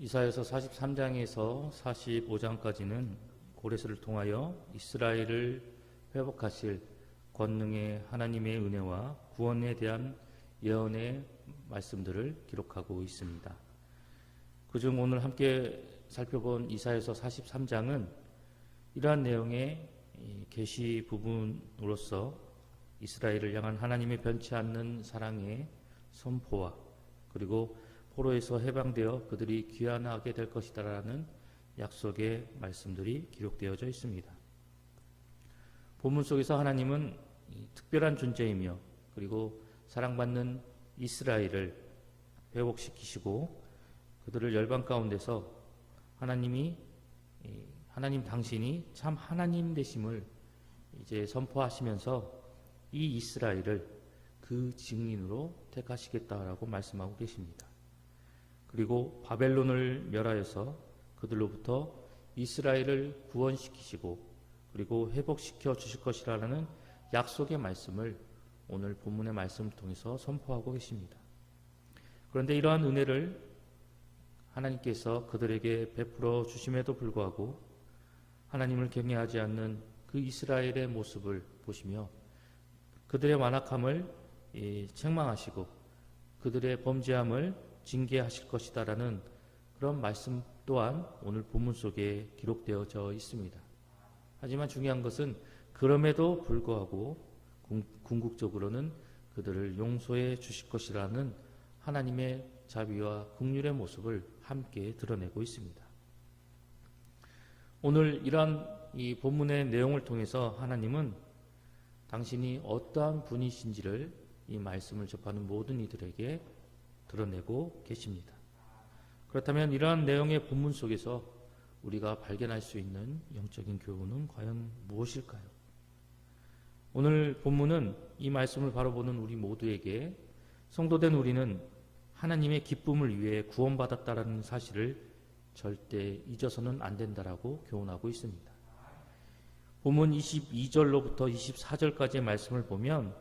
이사야서 43장에서 45장까지는 고레스를 통하여 이스라엘을 회복하실 권능의 하나님의 은혜와 구원에 대한 예언의 말씀들을 기록하고 있습니다. 그중 오늘 함께 살펴본 이사야서 43장은 이러한 내용의 계시 부분으로서 이스라엘을 향한 하나님의 변치 않는 사랑의 선포와 그리고 포로에서 해방되어 그들이 귀환하게 될 것이다라는 약속의 말씀들이 기록되어져 있습니다. 본문 속에서 하나님은 특별한 존재이며 그리고 사랑받는 이스라엘을 회복시키시고 그들을 열방 가운데서 하나님 당신이 참 하나님 되심을 이제 선포하시면서 이 이스라엘을 그 증인으로 택하시겠다라고 말씀하고 계십니다. 그리고 바벨론을 멸하여서 그들로부터 이스라엘을 구원시키시고 그리고 회복시켜 주실 것이라는 약속의 말씀을 오늘 본문의 말씀을 통해서 선포하고 계십니다. 그런데 이러한 은혜를 하나님께서 그들에게 베풀어 주심에도 불구하고 하나님을 경외하지 않는 그 이스라엘의 모습을 보시며 그들의 완악함을 책망하시고 그들의 범죄함을 징계하실 것이다라는 그런 말씀 또한 오늘 본문 속에 기록되어져 있습니다. 하지만 중요한 것은 그럼에도 불구하고 궁극적으로는 그들을 용서해 주실 것이라는 하나님의 자비와 긍휼의 모습을 함께 드러내고 있습니다. 오늘 이러한 이 본문의 내용을 통해서 하나님은 당신이 어떠한 분이신지를 이 말씀을 접하는 모든 이들에게 드러내고 계십니다. 그렇다면 이러한 내용의 본문 속에서 우리가 발견할 수 있는 영적인 교훈은 과연 무엇일까요? 오늘 본문은 이 말씀을 바로 보는 우리 모두에게 성도된 우리는 하나님의 기쁨을 위해 구원받았다라는 사실을 절대 잊어서는 안 된다라고 교훈하고 있습니다. 본문 22절로부터 24절까지의 말씀을 보면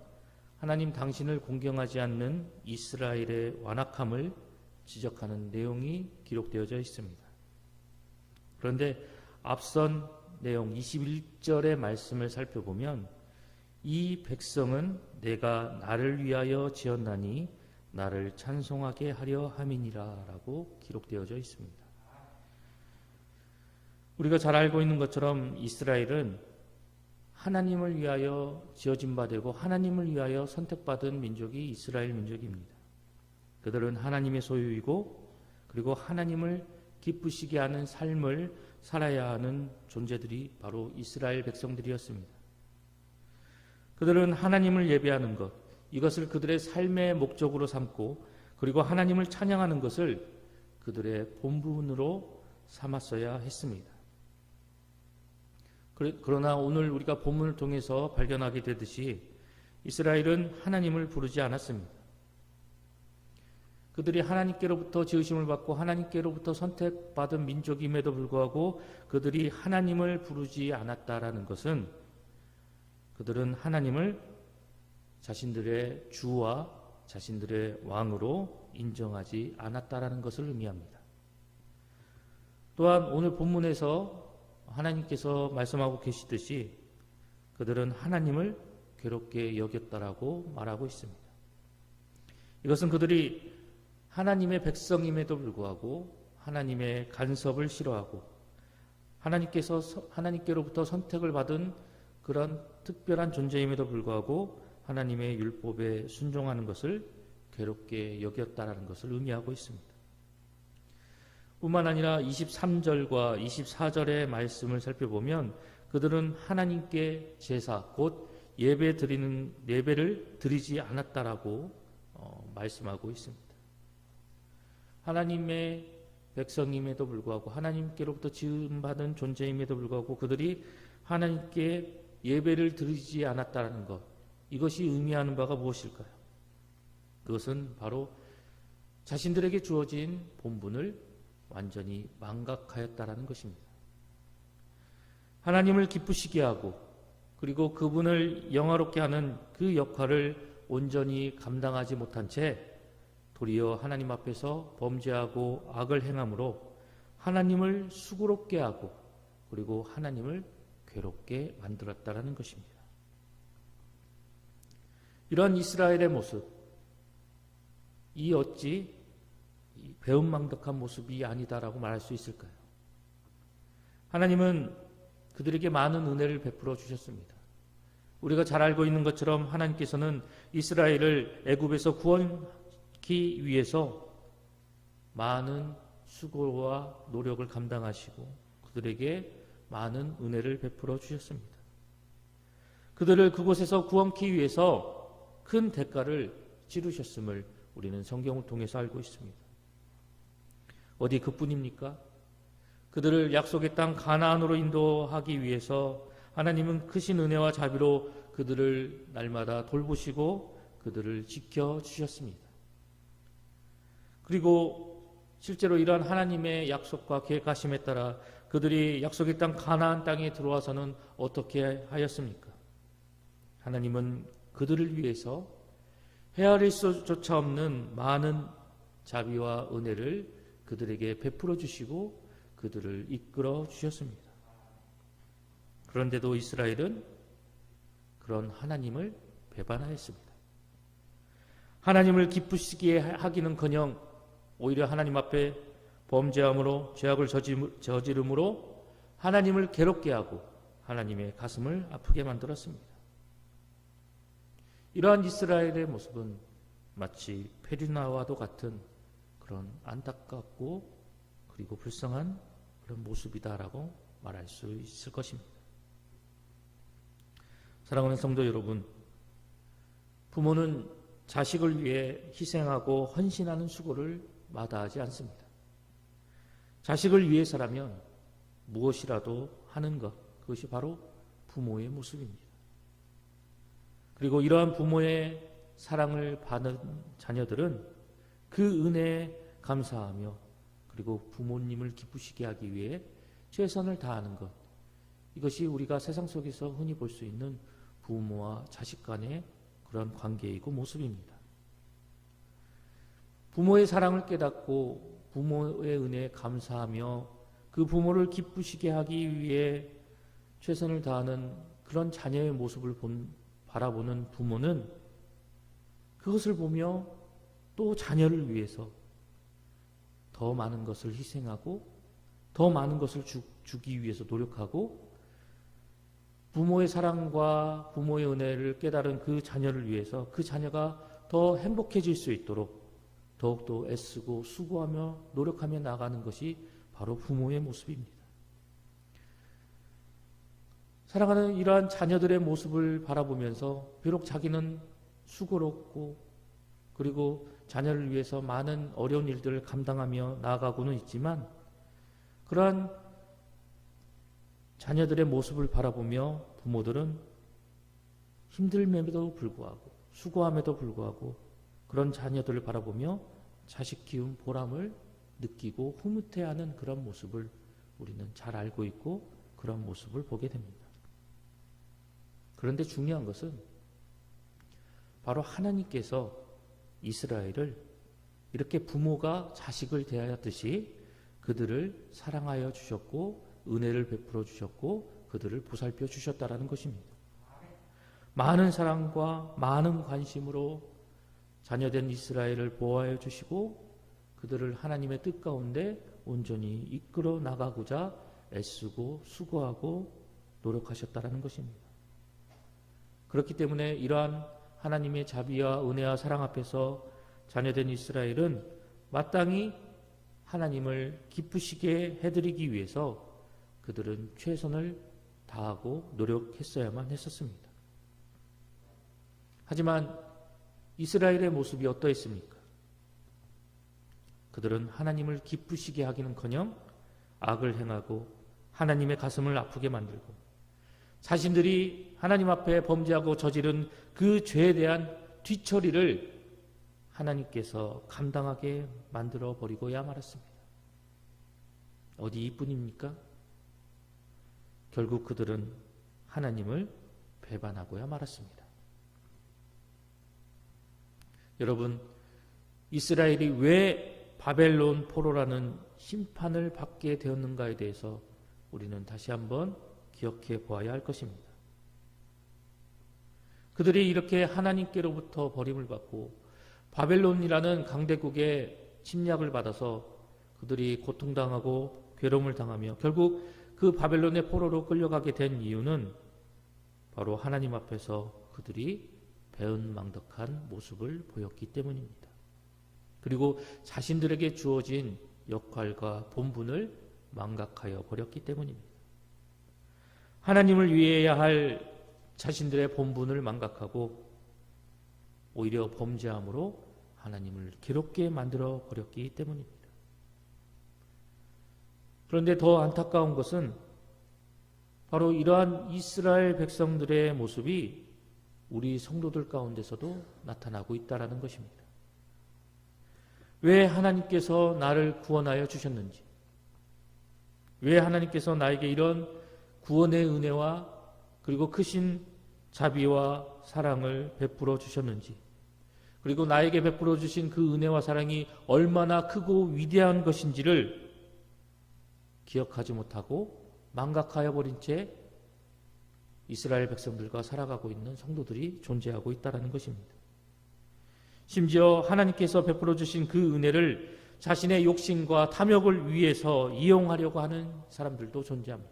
하나님 당신을 공경하지 않는 이스라엘의 완악함을 지적하는 내용이 기록되어져 있습니다. 그런데 앞선 내용 21절의 말씀을 살펴보면 이 백성은 내가 나를 위하여 지었나니 나를 찬송하게 하려 함이니라 라고 기록되어져 있습니다. 우리가 잘 알고 있는 것처럼 이스라엘은 하나님을 위하여 지어진 바 되고 하나님을 위하여 선택받은 민족이 이스라엘 민족입니다. 그들은 하나님의 소유이고 그리고 하나님을 기쁘시게 하는 삶을 살아야 하는 존재들이 바로 이스라엘 백성들이었습니다. 그들은 하나님을 예배하는 것, 이것을 그들의 삶의 목적으로 삼고 그리고 하나님을 찬양하는 것을 그들의 본분으로 삼았어야 했습니다. 그러나 오늘 우리가 본문을 통해서 발견하게 되듯이 이스라엘은 하나님을 부르지 않았습니다. 그들이 하나님께로부터 지으심을 받고 하나님께로부터 선택받은 민족임에도 불구하고 그들이 하나님을 부르지 않았다라는 것은 그들은 하나님을 자신들의 주와 자신들의 왕으로 인정하지 않았다라는 것을 의미합니다. 또한 오늘 본문에서 하나님께서 말씀하고 계시듯이 그들은 하나님을 괴롭게 여겼다라고 말하고 있습니다. 이것은 그들이 하나님의 백성임에도 불구하고 하나님의 간섭을 싫어하고 하나님께로부터 선택을 받은 그런 특별한 존재임에도 불구하고 하나님의 율법에 순종하는 것을 괴롭게 여겼다라는 것을 의미하고 있습니다. 뿐만 아니라 23절과 24절의 말씀을 살펴보면 그들은 하나님께 제사 곧 예배를 드리지 않았다라고 말씀하고 있습니다. 하나님의 백성임에도 불구하고 하나님께로부터 지음받은 존재임에도 불구하고 그들이 하나님께 예배를 드리지 않았다는 것, 이것이 의미하는 바가 무엇일까요? 그것은 바로 자신들에게 주어진 본분을 완전히 망각하였다라는 것입니다. 하나님을 기쁘시게 하고 그리고 그분을 영화롭게 하는 그 역할을 온전히 감당하지 못한 채 도리어 하나님 앞에서 범죄하고 악을 행함으로 하나님을 수고롭게 하고 그리고 하나님을 괴롭게 만들었다라는 것입니다. 이러한 이스라엘의 모습, 이 어찌 배은망덕한 모습이 아니다라고 말할 수 있을까요? 하나님은 그들에게 많은 은혜를 베풀어 주셨습니다. 우리가 잘 알고 있는 것처럼 하나님께서는 이스라엘을 애굽에서 구원하기 위해서 많은 수고와 노력을 감당하시고 그들에게 많은 은혜를 베풀어 주셨습니다. 그들을 그곳에서 구원하기 위해서 큰 대가를 치르셨음을 우리는 성경을 통해서 알고 있습니다. 어디 그뿐입니까? 그들을 약속의 땅 가나안으로 인도하기 위해서 하나님은 크신 은혜와 자비로 그들을 날마다 돌보시고 그들을 지켜주셨습니다. 그리고 실제로 이러한 하나님의 약속과 계획하심에 따라 그들이 약속의 땅 가나안 땅에 들어와서는 어떻게 하였습니까? 하나님은 그들을 위해서 헤아릴 수조차 없는 많은 자비와 은혜를 그들에게 베풀어 주시고 그들을 이끌어 주셨습니다. 그런데도 이스라엘은 그런 하나님을 배반하였습니다. 하나님을 기쁘시게 하기는커녕 오히려 하나님 앞에 범죄함으로 죄악을 저지름으로 하나님을 괴롭게 하고 하나님의 가슴을 아프게 만들었습니다. 이러한 이스라엘의 모습은 마치 페르나와도 같은 그런 안타깝고 그리고 불쌍한 그런 모습이다라고 말할 수 있을 것입니다. 사랑하는 성도 여러분, 부모는 자식을 위해 희생하고 헌신하는 수고를 마다하지 않습니다. 자식을 위해서라면 무엇이라도 하는 것, 그것이 바로 부모의 모습입니다. 그리고 이러한 부모의 사랑을 받은 자녀들은 그 은혜에 감사하며 그리고 부모님을 기쁘시게 하기 위해 최선을 다하는 것, 이것이 우리가 세상 속에서 흔히 볼 수 있는 부모와 자식 간의 그런 관계이고 모습입니다. 부모의 사랑을 깨닫고 부모의 은혜에 감사하며 그 부모를 기쁘시게 하기 위해 최선을 다하는 그런 자녀의 모습을 바라보는 부모는 그것을 보며 또 자녀를 위해서 더 많은 것을 희생하고 더 많은 것을 주기 위해서 노력하고 부모의 사랑과 부모의 은혜를 깨달은 그 자녀를 위해서 그 자녀가 더 행복해질 수 있도록 더욱더 애쓰고 수고하며 노력하며 나가는 것이 바로 부모의 모습입니다. 사랑하는 이러한 자녀들의 모습을 바라보면서 비록 자기는 수고롭고 그리고 자녀를 위해서 많은 어려운 일들을 감당하며 나아가고는 있지만 그러한 자녀들의 모습을 바라보며 부모들은 힘듦에도 불구하고 수고함에도 불구하고 그런 자녀들을 바라보며 자식 키운 보람을 느끼고 흐뭇해하는 그런 모습을 우리는 잘 알고 있고 그런 모습을 보게 됩니다. 그런데 중요한 것은 바로 하나님께서 이스라엘을 이렇게 부모가 자식을 대하였듯이 그들을 사랑하여 주셨고 은혜를 베풀어 주셨고 그들을 보살펴 주셨다라는 것입니다. 많은 사랑과 많은 관심으로 자녀된 이스라엘을 보호하여 주시고 그들을 하나님의 뜻 가운데 온전히 이끌어 나가고자 애쓰고 수고하고 노력하셨다라는 것입니다. 그렇기 때문에 이러한 하나님의 자비와 은혜와 사랑 앞에서 자녀된 이스라엘은 마땅히 하나님을 기쁘시게 해드리기 위해서 그들은 최선을 다하고 노력했어야만 했었습니다. 하지만 이스라엘의 모습이 어떠했습니까? 그들은 하나님을 기쁘시게 하기는커녕 악을 행하고 하나님의 가슴을 아프게 만들고 자신들이 하나님 앞에 범죄하고 저지른 그 죄에 대한 뒤처리를 하나님께서 감당하게 만들어 버리고야 말았습니다. 어디 이뿐입니까? 결국 그들은 하나님을 배반하고야 말았습니다. 여러분, 이스라엘이 왜 바벨론 포로라는 심판을 받게 되었는가에 대해서 우리는 다시 한번 기억해 보아야 할 것입니다. 그들이 이렇게 하나님께로부터 버림을 받고 바벨론이라는 강대국의 침략을 받아서 그들이 고통당하고 괴로움을 당하며 결국 그 바벨론의 포로로 끌려가게 된 이유는 바로 하나님 앞에서 그들이 배은망덕한 모습을 보였기 때문입니다. 그리고 자신들에게 주어진 역할과 본분을 망각하여 버렸기 때문입니다. 하나님을 위해야 할 자신들의 본분을 망각하고 오히려 범죄함으로 하나님을 괴롭게 만들어 버렸기 때문입니다. 그런데 더 안타까운 것은 바로 이러한 이스라엘 백성들의 모습이 우리 성도들 가운데서도 나타나고 있다는 것입니다. 왜 하나님께서 나를 구원하여 주셨는지, 왜 하나님께서 나에게 이런 구원의 은혜와 그리고 크신 자비와 사랑을 베풀어 주셨는지, 그리고 나에게 베풀어 주신 그 은혜와 사랑이 얼마나 크고 위대한 것인지를 기억하지 못하고 망각하여 버린 채 이스라엘 백성들과 살아가고 있는 성도들이 존재하고 있다는 것입니다. 심지어 하나님께서 베풀어 주신 그 은혜를 자신의 욕심과 탐욕을 위해서 이용하려고 하는 사람들도 존재합니다.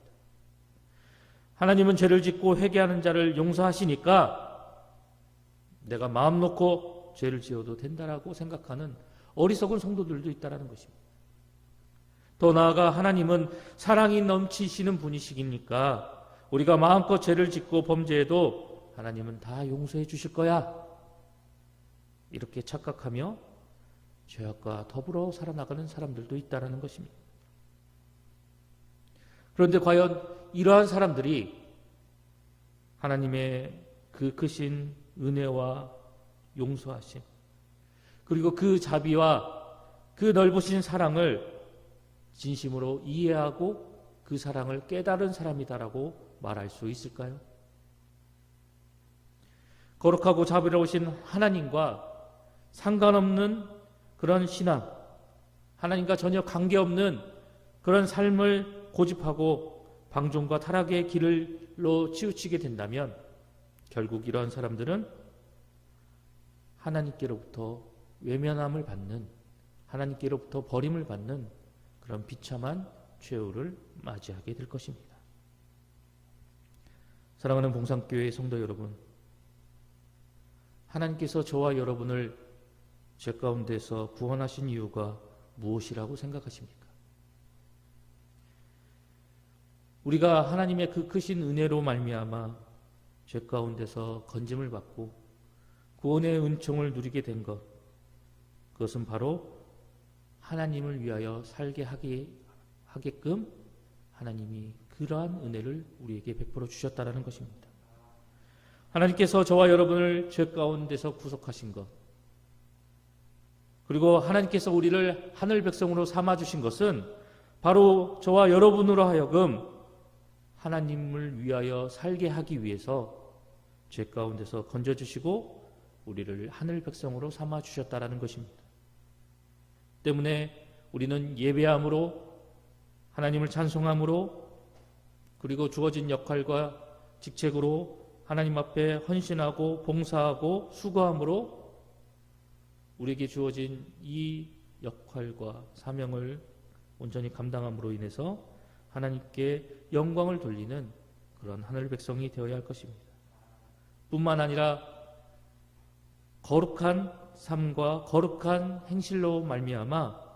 하나님은 죄를 짓고 회개하는 자를 용서하시니까 내가 마음 놓고 죄를 지어도 된다라고 생각하는 어리석은 성도들도 있다는 것입니다. 더 나아가 하나님은 사랑이 넘치시는 분이시기니까 우리가 마음껏 죄를 짓고 범죄해도 하나님은 다 용서해 주실 거야, 이렇게 착각하며 죄악과 더불어 살아나가는 사람들도 있다는 것입니다. 그런데 과연 이러한 사람들이 하나님의 그 크신 은혜와 용서하심, 그리고 그 자비와 그 넓으신 사랑을 진심으로 이해하고 그 사랑을 깨달은 사람이다라고 말할 수 있을까요? 거룩하고 자비로우신 하나님과 상관없는 그런 신앙, 하나님과 전혀 관계없는 그런 삶을 고집하고 방종과 타락의 길로 치우치게 된다면 결국 이러한 사람들은 하나님께로부터 외면함을 받는, 하나님께로부터 버림을 받는 그런 비참한 최후를 맞이하게 될 것입니다. 사랑하는 봉산교회 성도 여러분, 하나님께서 저와 여러분을 죄 가운데서 구원하신 이유가 무엇이라고 생각하십니까? 우리가 하나님의 그 크신 은혜로 말미암아 죄 가운데서 건짐을 받고 구원의 은총을 누리게 된 것, 그것은 바로 하나님을 위하여 살게 하게끔 하나님이 그러한 은혜를 우리에게 베풀어 주셨다는 것입니다. 하나님께서 저와 여러분을 죄 가운데서 구속하신 것, 그리고 하나님께서 우리를 하늘 백성으로 삼아주신 것은 바로 저와 여러분으로 하여금 하나님을 위하여 살게 하기 위해서 죄 가운데서 건져주시고 우리를 하늘 백성으로 삼아주셨다는 것입니다. 때문에 우리는 예배함으로, 하나님을 찬송함으로, 그리고 주어진 역할과 직책으로 하나님 앞에 헌신하고 봉사하고 수고함으로 우리에게 주어진 이 역할과 사명을 온전히 감당함으로 인해서 하나님께 영광을 돌리는 그런 하늘 백성이 되어야 할 것입니다. 뿐만 아니라 거룩한 삶과 거룩한 행실로 말미암아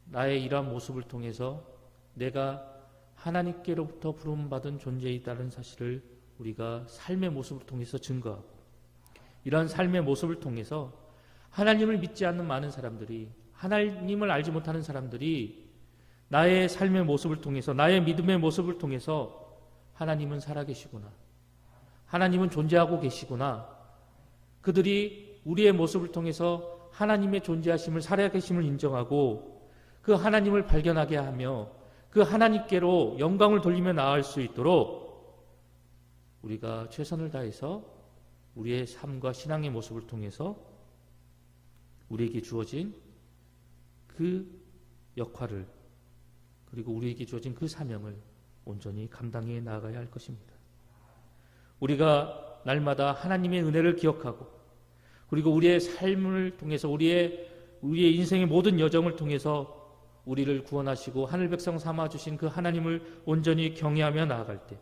나의 이러한 모습을 통해서 내가 하나님께로부터 부름받은 존재이다는 사실을 우리가 삶의 모습을 통해서 증거하고, 이러한 삶의 모습을 통해서 하나님을 믿지 않는 많은 사람들이, 하나님을 알지 못하는 사람들이 나의 삶의 모습을 통해서, 나의 믿음의 모습을 통해서 하나님은 살아계시구나, 하나님은 존재하고 계시구나, 그들이 우리의 모습을 통해서 하나님의 존재하심을, 살아계심을 인정하고 그 하나님을 발견하게 하며 그 하나님께로 영광을 돌리며 나아갈 수 있도록 우리가 최선을 다해서 우리의 삶과 신앙의 모습을 통해서 우리에게 주어진 그 역할을 그리고 우리에게 주어진 그 사명을 온전히 감당해 나아가야 할 것입니다. 우리가 날마다 하나님의 은혜를 기억하고 그리고 우리의 삶을 통해서 우리의 인생의 모든 여정을 통해서 우리를 구원하시고 하늘 백성 삼아주신 그 하나님을 온전히 경외하며 나아갈 때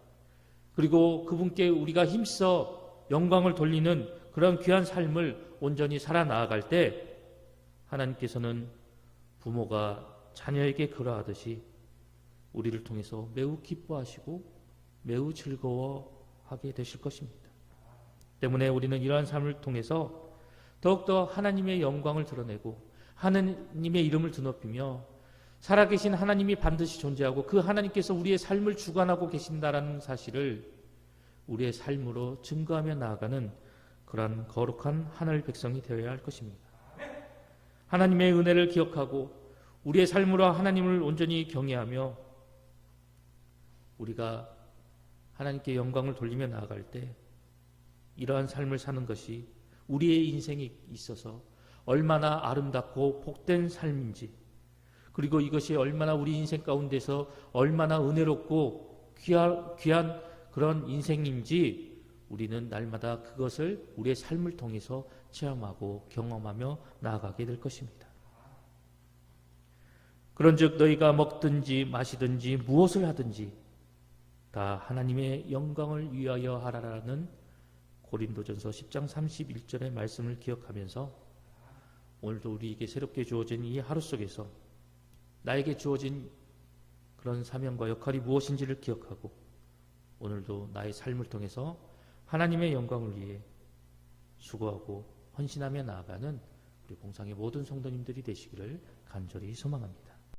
그리고 그분께 우리가 힘써 영광을 돌리는 그런 귀한 삶을 온전히 살아 나아갈 때 하나님께서는 부모가 자녀에게 그러하듯이 우리를 통해서 매우 기뻐하시고 매우 즐거워하게 되실 것입니다. 때문에 우리는 이러한 삶을 통해서 더욱더 하나님의 영광을 드러내고 하나님의 이름을 드높이며 살아계신 하나님이 반드시 존재하고 그 하나님께서 우리의 삶을 주관하고 계신다라는 사실을 우리의 삶으로 증거하며 나아가는 그러한 거룩한 하늘 백성이 되어야 할 것입니다. 하나님의 은혜를 기억하고 우리의 삶으로 하나님을 온전히 경외하며 우리가 하나님께 영광을 돌리며 나아갈 때 이러한 삶을 사는 것이 우리의 인생에 있어서 얼마나 아름답고 복된 삶인지 그리고 이것이 얼마나 우리 인생 가운데서 얼마나 은혜롭고 귀한 그런 인생인지 우리는 날마다 그것을 우리의 삶을 통해서 체험하고 경험하며 나아가게 될 것입니다. 그런즉 너희가 먹든지 마시든지 무엇을 하든지 다 하나님의 영광을 위하여 하라라는 고린도전서 10장 31절의 말씀을 기억하면서 오늘도 우리에게 새롭게 주어진 이 하루 속에서 나에게 주어진 그런 사명과 역할이 무엇인지를 기억하고 오늘도 나의 삶을 통해서 하나님의 영광을 위해 수고하고 헌신하며 나아가는 우리 봉상의 모든 성도님들이 되시기를 간절히 소망합니다.